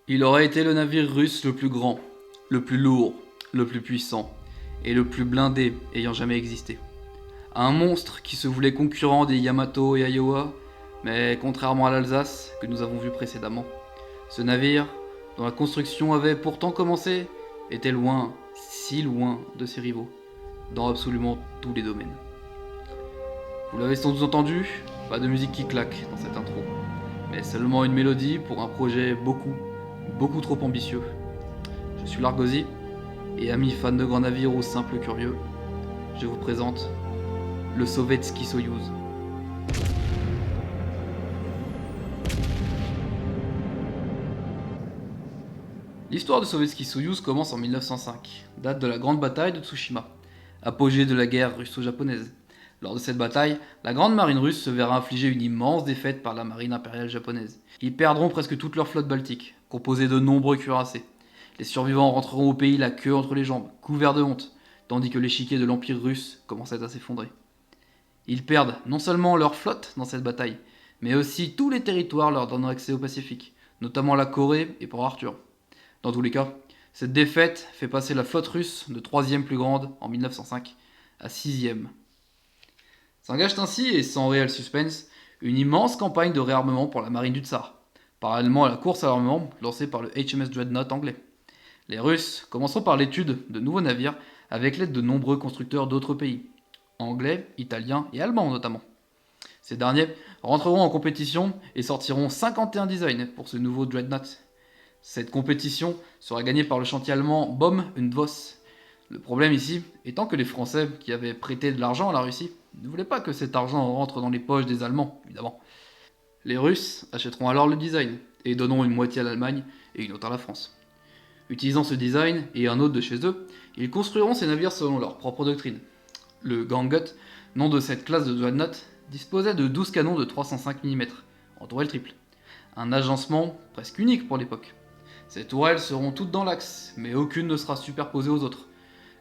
Il aurait été le navire russe le plus grand, le plus lourd, le plus puissant et le plus blindé ayant jamais existé. Un monstre qui se voulait concurrent des Yamato et Iowa, mais contrairement à l'Alsace que nous avons vu précédemment, ce navire, dont la construction avait pourtant commencé, était loin, si loin de ses rivaux, dans absolument tous les domaines. Vous l'avez sans doute entendu, pas de musique qui claque dans cette intro, mais seulement une mélodie pour un projet beaucoup trop ambitieux. Je suis Largosi, et amis fans de grands navires ou simples curieux, je vous présente le Sovetski Soyouz. L'histoire de Sovetski Soyouz commence en 1905, date de la grande bataille de Tsushima, apogée de la guerre russo-japonaise. Lors de cette bataille, la grande marine russe se verra infliger une immense défaite par la marine impériale japonaise. Ils perdront presque toute leur flotte baltique, composée de nombreux cuirassés. Les survivants rentreront au pays la queue entre les jambes, couverts de honte, tandis que l'échiquier de l'Empire russe commençait à s'effondrer. Ils perdent non seulement leur flotte dans cette bataille, mais aussi tous les territoires leur donnant accès au Pacifique, notamment la Corée et Port Arthur. Dans tous les cas, cette défaite fait passer la flotte russe de 3e plus grande en 1905 à 6e. S'engage ainsi, et sans réel suspense, une immense campagne de réarmement pour la marine du Tsar, parallèlement à la course à l'armement lancée par le HMS Dreadnought anglais. Les Russes commenceront par l'étude de nouveaux navires avec l'aide de nombreux constructeurs d'autres pays, anglais, italiens et allemands notamment. Ces derniers rentreront en compétition et sortiront 51 designs pour ce nouveau Dreadnought. Cette compétition sera gagnée par le chantier allemand Bohm und Voss. Le problème ici étant que les Français, qui avaient prêté de l'argent à la Russie, ne voulaient pas que cet argent rentre dans les poches des Allemands, évidemment. Les Russes achèteront alors le design et donneront une moitié à l'Allemagne et une autre à la France. Utilisant ce design et un autre de chez eux, ils construiront ces navires selon leur propre doctrine. Le Gangut, nom de cette classe de Dreadnought, disposait de 12 canons de 305 mm, en tourelle triple. Un agencement presque unique pour l'époque. Ces tourelles seront toutes dans l'axe, mais aucune ne sera superposée aux autres,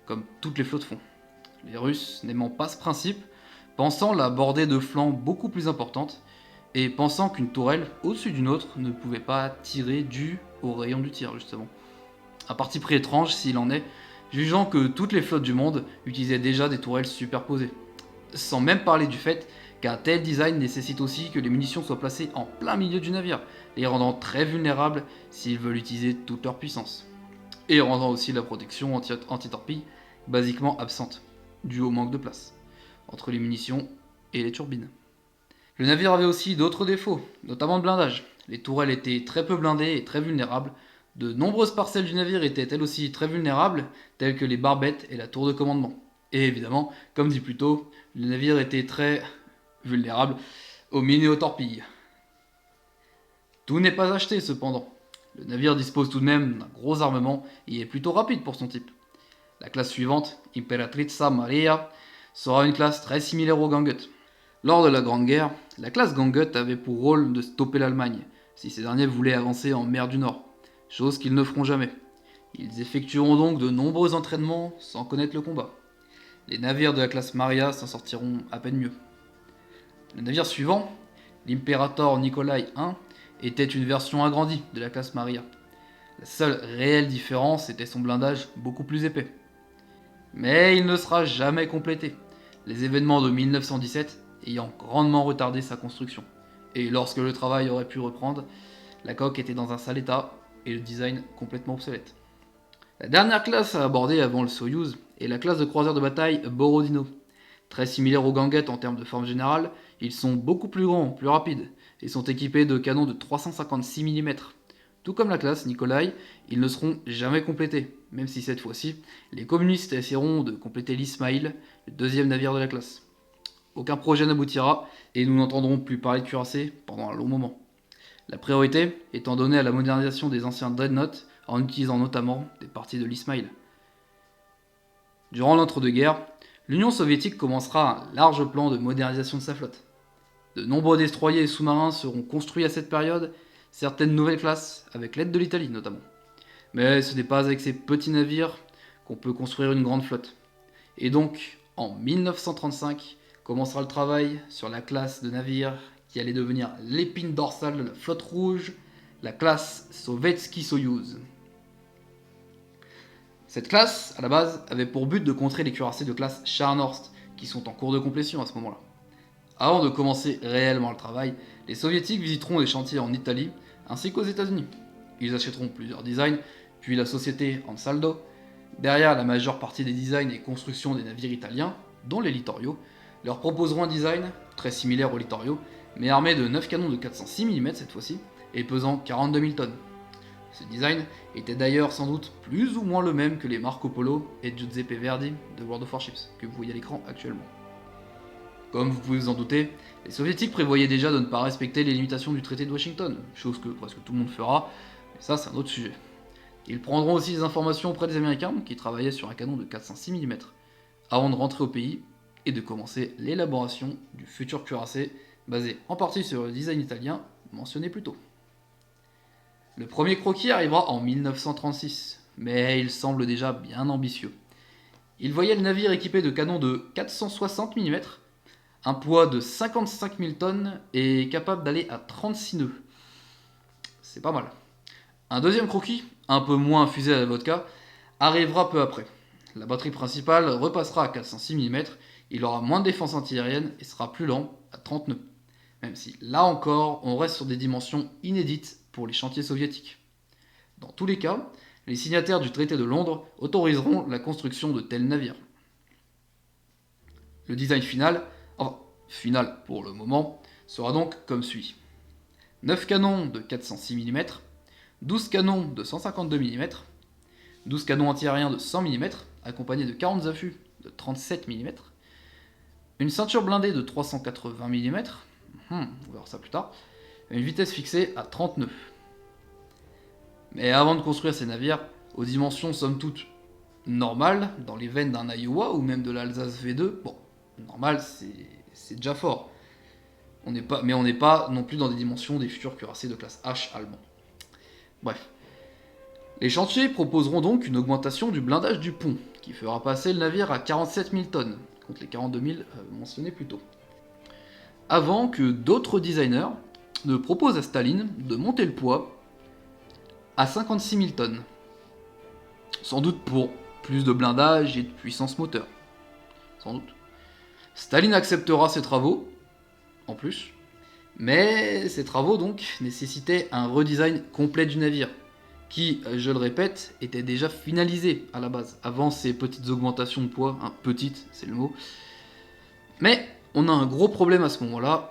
comme toutes les flottes font. Les Russes, n'aimant pas ce principe, pensant la bordée de flancs beaucoup plus importante, et pensant qu'une tourelle au-dessus d'une autre ne pouvait pas tirer dû au rayon du tir, justement. Un parti pris étrange s'il en est, jugeant que toutes les flottes du monde utilisaient déjà des tourelles superposées. Sans même parler du fait qu'un tel design nécessite aussi que les munitions soient placées en plein milieu du navire, les rendant très vulnérables s'ils veulent utiliser toute leur puissance. Et rendant aussi la protection anti-torpille basiquement absente, due au manque de place, entre les munitions et les turbines. Le navire avait aussi d'autres défauts, notamment le blindage. Les tourelles étaient très peu blindées et très vulnérables. De nombreuses parcelles du navire étaient elles aussi très vulnérables, telles que les barbettes et la tour de commandement. Et évidemment, comme dit plus tôt, le navire était très vulnérable aux mines et aux torpilles. Tout n'est pas acheté cependant. Le navire dispose tout de même d'un gros armement et est plutôt rapide pour son type. La classe suivante, Imperatriza Maria, sera une classe très similaire au Gangut. Lors de la Grande Guerre, la classe Gangut avait pour rôle de stopper l'Allemagne, si ces derniers voulaient avancer en mer du Nord, chose qu'ils ne feront jamais. Ils effectueront donc de nombreux entraînements sans connaître le combat. Les navires de la classe Maria s'en sortiront à peine mieux. Le navire suivant, l'Imperator Nikolai I, était une version agrandie de la classe Maria. La seule réelle différence était son blindage beaucoup plus épais. Mais il ne sera jamais complété, les événements de 1917 ayant grandement retardé sa construction. Et lorsque le travail aurait pu reprendre, la coque était dans un sale état et le design complètement obsolète. La dernière classe à aborder avant le Soyouz est la classe de croiseur de bataille Borodino. Très similaires aux Ganget en termes de forme générale, ils sont beaucoup plus grands, plus rapides, et sont équipés de canons de 356 mm. Tout comme la classe Nikolai, ils ne seront jamais complétés, même si cette fois-ci, les communistes essaieront de compléter l'Ismail, le deuxième navire de la classe. Aucun projet n'aboutira, et nous n'entendrons plus parler de cuirassés pendant un long moment. La priorité étant donnée à la modernisation des anciens Dreadnought, en utilisant notamment des parties de l'Ismail. Durant l'entre-deux-guerres, l'Union soviétique commencera un large plan de modernisation de sa flotte. De nombreux destroyers et sous-marins seront construits à cette période, certaines nouvelles classes, avec l'aide de l'Italie notamment. Mais ce n'est pas avec ces petits navires qu'on peut construire une grande flotte. Et donc, en 1935, commencera le travail sur la classe de navires qui allait devenir l'épine dorsale de la flotte rouge, la classe Sovetski Soyouz. Cette classe, à la base, avait pour but de contrer les cuirassés de classe Scharnhorst, qui sont en cours de complétion à ce moment-là. Avant de commencer réellement le travail, les soviétiques visiteront les chantiers en Italie, ainsi qu'aux États-Unis. Ils achèteront plusieurs designs, puis la société Ansaldo, derrière la majeure partie des designs et constructions des navires italiens, dont les Littorio, leur proposeront un design très similaire au Littorio, mais armé de 9 canons de 406 mm cette fois-ci, et pesant 42 000 tonnes. Ce design était d'ailleurs sans doute plus ou moins le même que les Marco Polo et Giuseppe Verdi de World of Warships, que vous voyez à l'écran actuellement. Comme vous pouvez vous en douter, les soviétiques prévoyaient déjà de ne pas respecter les limitations du traité de Washington, chose que presque tout le monde fera, mais ça c'est un autre sujet. Ils prendront aussi des informations auprès des Américains qui travaillaient sur un canon de 406 mm, avant de rentrer au pays et de commencer l'élaboration du futur cuirassé, basé en partie sur le design italien mentionné plus tôt. Le premier croquis arrivera en 1936, mais il semble déjà bien ambitieux. Il voyait le navire équipé de canons de 460 mm, un poids de 55 000 tonnes et capable d'aller à 36 nœuds. C'est pas mal. Un deuxième croquis, un peu moins infusé à la vodka, arrivera peu après. La batterie principale repassera à 406 mm, il aura moins de défense antiaérienne et sera plus lent à 30 nœuds. Même si, là encore, on reste sur des dimensions inédites pour les chantiers soviétiques. Dans tous les cas, les signataires du traité de Londres autoriseront la construction de tels navires. Le design final, enfin final pour le moment, sera donc comme suit. 9 canons de 406 mm, 12 canons de 152 mm, 12 canons antiaériens de 100 mm, accompagnés de 40 affûts de 37 mm, une ceinture blindée de 380 mm, on verra ça plus tard, et une vitesse fixée à 30 nœuds. Mais avant de construire ces navires, aux dimensions somme toute normales, dans les veines d'un Iowa ou même de l'Alsace V2, bon, normal c'est déjà fort. Mais on n'est pas non plus dans des dimensions des futurs cuirassés de classe H allemands. Bref. Les chantiers proposeront donc une augmentation du blindage du pont, qui fera passer le navire à 47 000 tonnes, contre les 42 000 mentionnés plus tôt. Avant que d'autres designers ne proposent à Staline de monter le poids à 56 000 tonnes. Sans doute pour plus de blindage et de puissance moteur. Sans doute. Staline acceptera ces travaux, en plus, mais ces travaux donc nécessitaient un redesign complet du navire, qui, je le répète, était déjà finalisé à la base, avant ces petites augmentations de poids, petites, c'est le mot. Mais on a un gros problème à ce moment-là.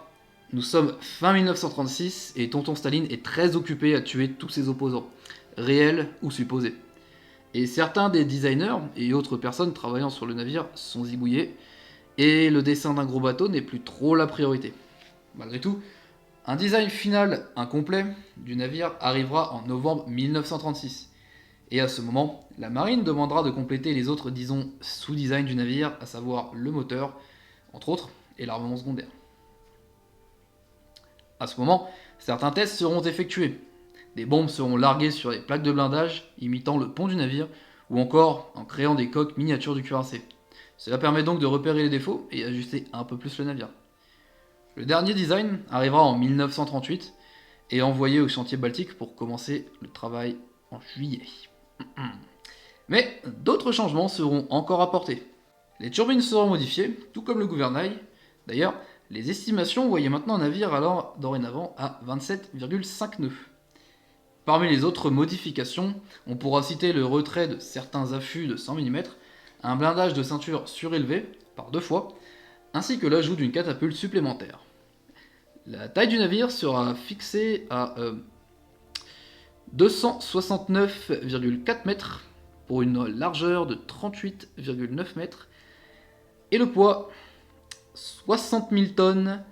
Nous sommes fin 1936 et Tonton Staline est très occupé à tuer tous ses opposants, réels ou supposés. Et certains des designers et autres personnes travaillant sur le navire sont zigouillés, et le dessin d'un gros bateau n'est plus trop la priorité. Malgré tout, un design final incomplet du navire arrivera en novembre 1936. Et à ce moment, la marine demandera de compléter les autres, disons, sous-designs du navire, à savoir le moteur, entre autres, et l'armement secondaire. À ce moment, certains tests seront effectués. Des bombes seront larguées sur les plaques de blindage, imitant le pont du navire, ou encore en créant des coques miniatures du cuirassé. Cela permet donc de repérer les défauts et ajuster un peu plus le navire. Le dernier design arrivera en 1938 et est envoyé au chantier baltique pour commencer le travail en juillet. Mais d'autres changements seront encore apportés. Les turbines seront modifiées, tout comme le gouvernail. D'ailleurs, les estimations voyaient maintenant un navire alors dorénavant à 27,5 nœuds. Parmi les autres modifications, on pourra citer le retrait de certains affûts de 100 mm, un blindage de ceinture surélevé par 2 fois, ainsi que l'ajout d'une catapulte supplémentaire. La taille du navire sera fixée à 269,4 mètres pour une largeur de 38,9 mètres et le poids 60 000 tonnes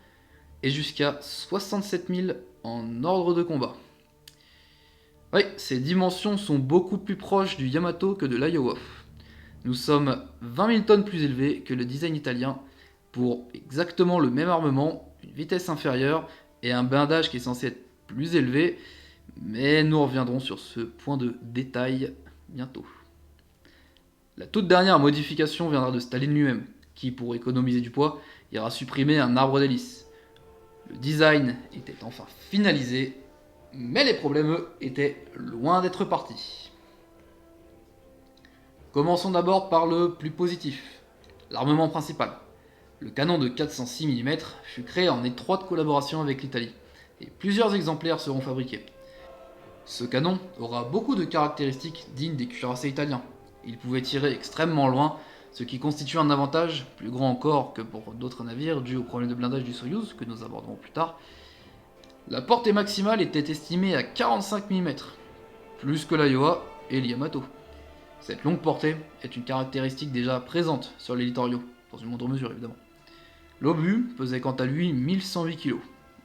et jusqu'à 67 000 en ordre de combat. Oui, ces dimensions sont beaucoup plus proches du Yamato que de l'Iowa. Nous sommes 20 000 tonnes plus élevés que le design italien pour exactement le même armement, une vitesse inférieure et un blindage qui est censé être plus élevé, mais nous reviendrons sur ce point de détail bientôt. La toute dernière modification viendra de Staline lui-même, qui, pour économiser du poids, ira supprimer un arbre d'hélice. Le design était enfin finalisé, Mais les problèmes, eux, étaient loin d'être partis. Commençons d'abord par le plus positif, l'armement principal. Le canon de 406 mm fut créé en étroite collaboration avec l'Italie, et plusieurs exemplaires seront fabriqués. Ce canon aura beaucoup de caractéristiques dignes des cuirassés italiens. Il pouvait tirer extrêmement loin, ce qui constitue un avantage, plus grand encore que pour d'autres navires, dû au problème de blindage du Soyouz, que nous aborderons plus tard. La portée maximale était estimée à 45 mm, plus que l'Iowa et l'Yamato. Cette longue portée est une caractéristique déjà présente sur les littoraux, dans une moindre mesure évidemment. L'obus pesait quant à lui 1108 kg,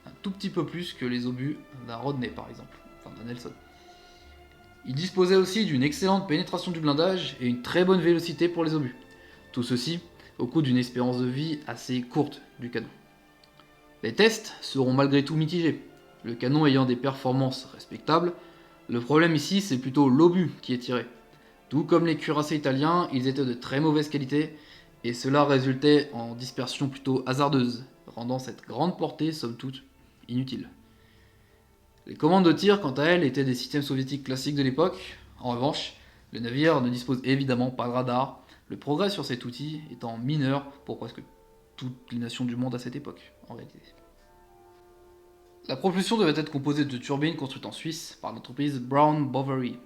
un tout petit peu plus que les obus d'un Rodney par exemple, enfin d'un Nelson. Il disposait aussi d'une excellente pénétration du blindage et une très bonne vélocité pour les obus. Tout ceci au coût d'une espérance de vie assez courte du canon. Les tests seront malgré tout mitigés, le canon ayant des performances respectables. Le problème ici c'est plutôt l'obus qui est tiré. Tout comme les cuirassés italiens, ils étaient de très mauvaise qualité, et cela résultait en dispersion plutôt hasardeuse, rendant cette grande portée somme toute inutile. Les commandes de tir, quant à elles, étaient des systèmes soviétiques classiques de l'époque. En revanche, le navire ne dispose évidemment pas de radar, le progrès sur cet outil étant mineur pour presque toutes les nations du monde à cette époque, en réalité. La propulsion devait être composée de turbines construites en Suisse par l'entreprise Brown Boveri.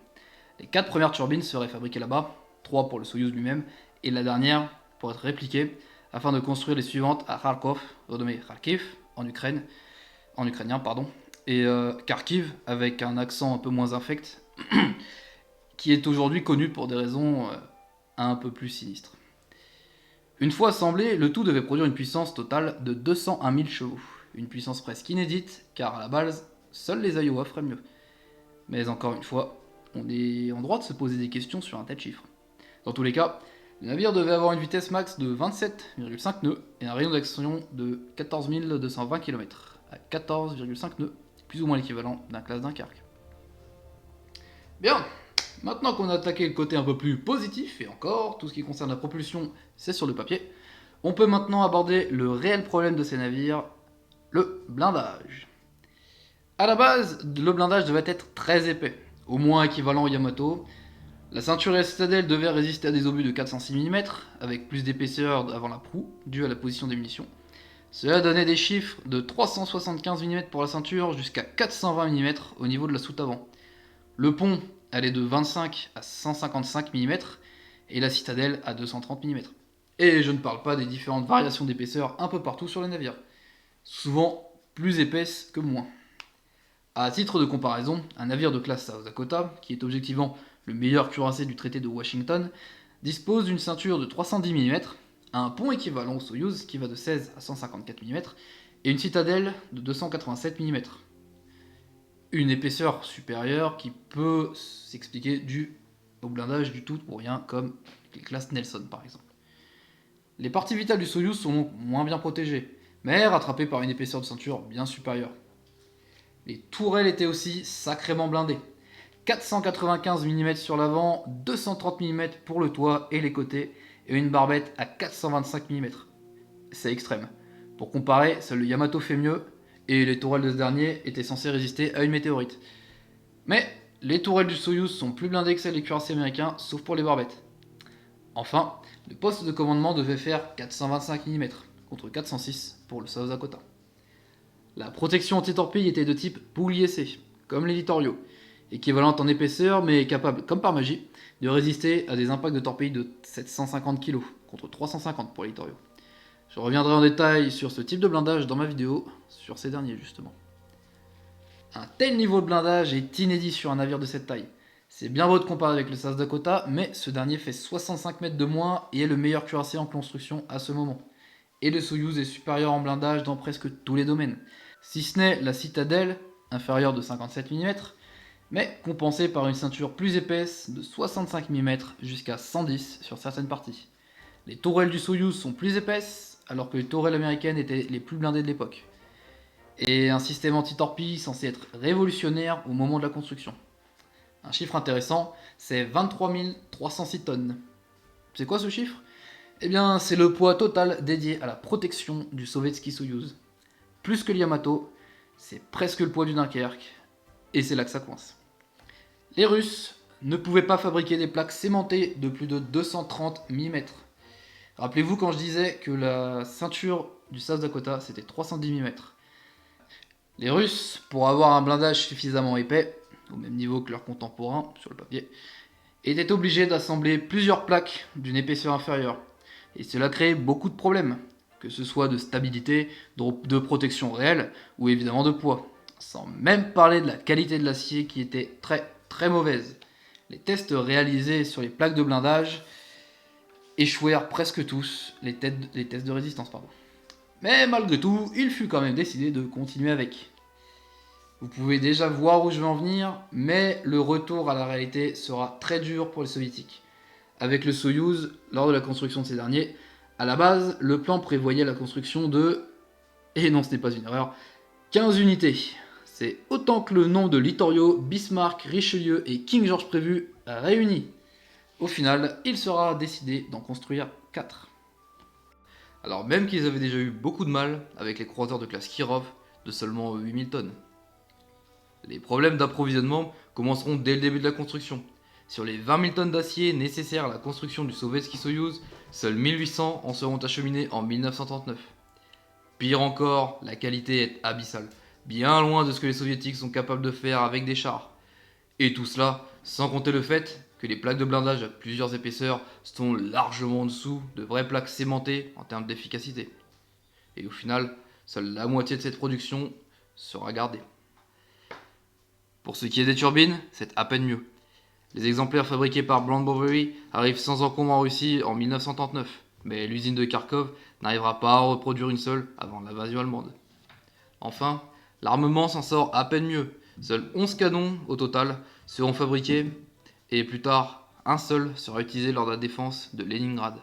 Les 4 premières turbines seraient fabriquées là-bas, 3 pour le Soyouz lui-même, et la dernière pour être répliquée, afin de construire les suivantes à Kharkov, renommée Kharkiv, en ukrainien, et Kharkiv, avec un accent un peu moins infect, qui est aujourd'hui connu pour des raisons un peu plus sinistres. Une fois assemblé, le tout devait produire une puissance totale de 201 000 chevaux, une puissance presque inédite, car à la base, seuls les Iowa feraient mieux. Mais encore une fois, on est en droit de se poser des questions sur un tel chiffre. Dans tous les cas, le navire devait avoir une vitesse max de 27,5 nœuds et un rayon d'action de 14 220 km, à 14,5 nœuds, plus ou moins l'équivalent d'un classe Dunkerque. Bien, maintenant qu'on a attaqué le côté un peu plus positif, et encore, tout ce qui concerne la propulsion, c'est sur le papier, on peut maintenant aborder le réel problème de ces navires, le blindage. A la base, le blindage devait être très épais, au moins équivalent au Yamato. La ceinture et la citadelle devaient résister à des obus de 406 mm, avec plus d'épaisseur avant la proue, due à la position des munitions. Cela donnait des chiffres de 375 mm pour la ceinture jusqu'à 420 mm au niveau de la soute avant. Le pont allait de 25 à 155 mm et la citadelle à 230 mm. Et je ne parle pas des différentes variations d'épaisseur un peu partout sur les navires, souvent plus épaisses que moins. À titre de comparaison, un navire de classe South Dakota, qui est objectivement le meilleur cuirassé du traité de Washington, dispose d'une ceinture de 310 mm, un pont équivalent au Soyouz qui va de 16 à 154 mm, et une citadelle de 287 mm. Une épaisseur supérieure qui peut s'expliquer due au blindage du tout ou rien, comme les classes Nelson par exemple. Les parties vitales du Soyouz sont donc moins bien protégées, mais rattrapées par une épaisseur de ceinture bien supérieure. Les tourelles étaient aussi sacrément blindées. 495 mm sur l'avant, 230 mm pour le toit et les côtés, et une barbette à 425 mm. C'est extrême. Pour comparer, seul le Yamato fait mieux, et les tourelles de ce dernier étaient censées résister à une météorite. Mais les tourelles du Soyouz sont plus blindées que celles des cuirassés américains, sauf pour les barbettes. Enfin, le poste de commandement devait faire 425 mm, contre 406 pour le South Dakota. La protection anti-torpille était de type boulier C, comme les littoraux, équivalente en épaisseur mais capable, comme par magie, de résister à des impacts de torpilles de 750 kg, contre 350 pour les littoraux. Je reviendrai en détail sur ce type de blindage dans ma vidéo, sur ces derniers justement. Un tel niveau de blindage est inédit sur un navire de cette taille. C'est bien beau de comparer avec le South Dakota, mais ce dernier fait 65 mètres de moins et est le meilleur cuirassé en construction à ce moment. Et le Soyouz est supérieur en blindage dans presque tous les domaines, si ce n'est la citadelle, inférieure de 57 mm, mais compensée par une ceinture plus épaisse de 65 mm jusqu'à 110 sur certaines parties. Les tourelles du Soyouz sont plus épaisses, alors que les tourelles américaines étaient les plus blindées de l'époque. Et un système anti-torpille censé être révolutionnaire au moment de la construction. Un chiffre intéressant, c'est 23 306 tonnes. C'est quoi ce chiffre ? Eh bien, c'est le poids total dédié à la protection du Sovetski Soyouz. Plus que le Yamato, c'est presque le poids du Dunkerque, Et c'est là que ça coince. Les Russes ne pouvaient pas fabriquer des plaques sémentées de plus de 230 mm. Rappelez-vous quand je disais que la ceinture du South Dakota c'était 310 mm. Les Russes, pour avoir un blindage suffisamment épais, au même niveau que leurs contemporains sur le papier, étaient obligés d'assembler plusieurs plaques d'une épaisseur inférieure. Et cela créait beaucoup de problèmes, que ce soit de stabilité, de protection réelle ou évidemment de poids. Sans même parler de la qualité de l'acier qui était très très mauvaise. Les tests réalisés sur les plaques de blindage échouèrent presque tous, les tests de résistance pardon. Mais malgré tout, il fut quand même décidé de continuer avec. Vous pouvez déjà voir où je veux en venir, mais le retour à la réalité sera très dur pour les soviétiques. Avec le Soyouz, lors de la construction de ces derniers, à la base, le plan prévoyait la construction de... Et non, ce n'est pas une erreur, 15 unités. C'est autant que le nom de Littorio, Bismarck, Richelieu et King George prévus réunis. Au final, il sera décidé d'en construire 4. Alors même qu'ils avaient déjà eu beaucoup de mal avec les croiseurs de classe Kirov de seulement 8000 tonnes. Les problèmes d'approvisionnement commenceront dès le début de la construction. Sur les 20 000 tonnes d'acier nécessaires à la construction du Sovetski Soyouz, seuls 1800 en seront acheminés en 1939. Pire encore, la qualité est abyssale, bien loin de ce que les soviétiques sont capables de faire avec des chars. Et tout cela sans compter le fait que les plaques de blindage à plusieurs épaisseurs sont largement en dessous de vraies plaques sémentées en termes d'efficacité. Et au final, seule la moitié de cette production sera gardée. Pour ce qui est des turbines, c'est à peine mieux. Les exemplaires fabriqués par Brown Boveri arrivent sans encombre en Russie en 1939, mais l'usine de Kharkov n'arrivera pas à en reproduire une seule avant l'invasion allemande. Enfin, l'armement s'en sort à peine mieux. Seuls 11 canons au total seront fabriqués et plus tard, un seul sera utilisé lors de la défense de Leningrad.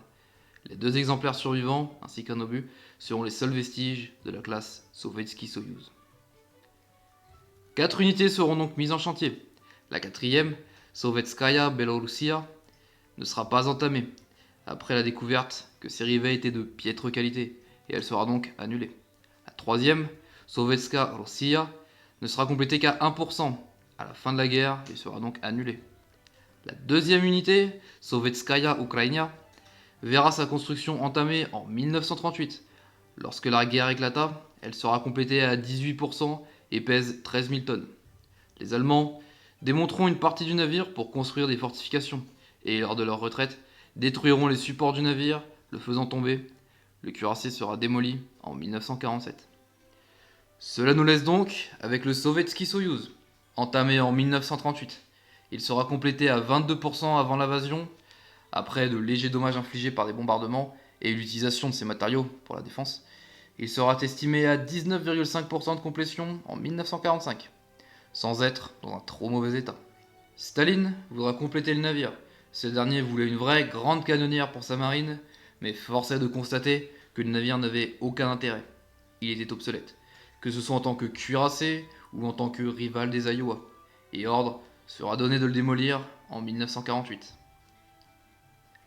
Les 2 exemplaires survivants, ainsi qu'un obus, seront les seuls vestiges de la classe Sovetski Soyouz. 4 unités seront donc mises en chantier. La quatrième, Sovetskaya Belorussia, ne sera pas entamée, après la découverte que ses rivets étaient de piètre qualité, et elle sera donc annulée. La troisième, Sovetska Rossiya, ne sera complétée qu'à 1%. À la fin de la guerre, elle sera donc annulée. La deuxième unité, Sovetskaya Ukraina, verra sa construction entamée en 1938. Lorsque la guerre éclata, elle sera complétée à 18% et pèse 13 000 tonnes. Les Allemands démonteront une partie du navire pour construire des fortifications, et lors de leur retraite, détruiront les supports du navire, le faisant tomber. Le cuirassé sera démoli en 1947. Cela nous laisse donc avec le Sovetski Soyouz, entamé en 1938. Il sera complété à 22% avant l'invasion, après de légers dommages infligés par des bombardements et l'utilisation de ces matériaux pour la défense. Il sera estimé à 19,5% de complétion en 1945, sans être dans un trop mauvais état. Staline voudra compléter le navire. Ce dernier voulait une vraie grande canonnière pour sa marine, mais force est de constater que le navire n'avait aucun intérêt. Il était obsolète, que ce soit en tant que cuirassé ou en tant que rival des Iowa, et ordre sera donné de le démolir en 1948.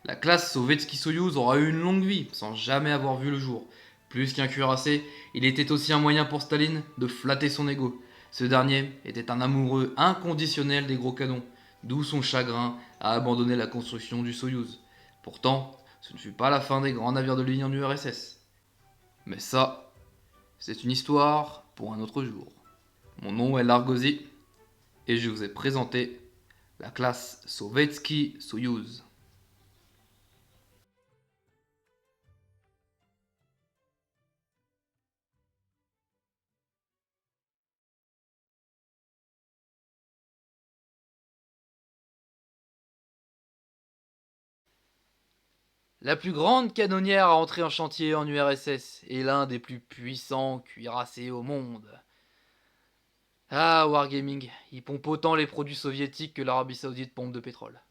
La classe Sovetski Soyouz aura eu une longue vie, sans jamais avoir vu le jour. Plus qu'un cuirassé, il était aussi un moyen pour Staline de flatter son ego. Ce dernier était un amoureux inconditionnel des gros canons, d'où son chagrin à abandonner la construction du Soyouz. Pourtant, ce ne fut pas la fin des grands navires de ligne en URSS. Mais ça, c'est une histoire pour un autre jour. Mon nom est Largosi, et je vous ai présenté la classe Sovetski Soyouz. La plus grande canonnière à entrer en chantier en URSS et l'un des plus puissants cuirassés au monde. Ah, Wargaming, ils pompent autant les produits soviétiques que l'Arabie Saoudite pompe de pétrole.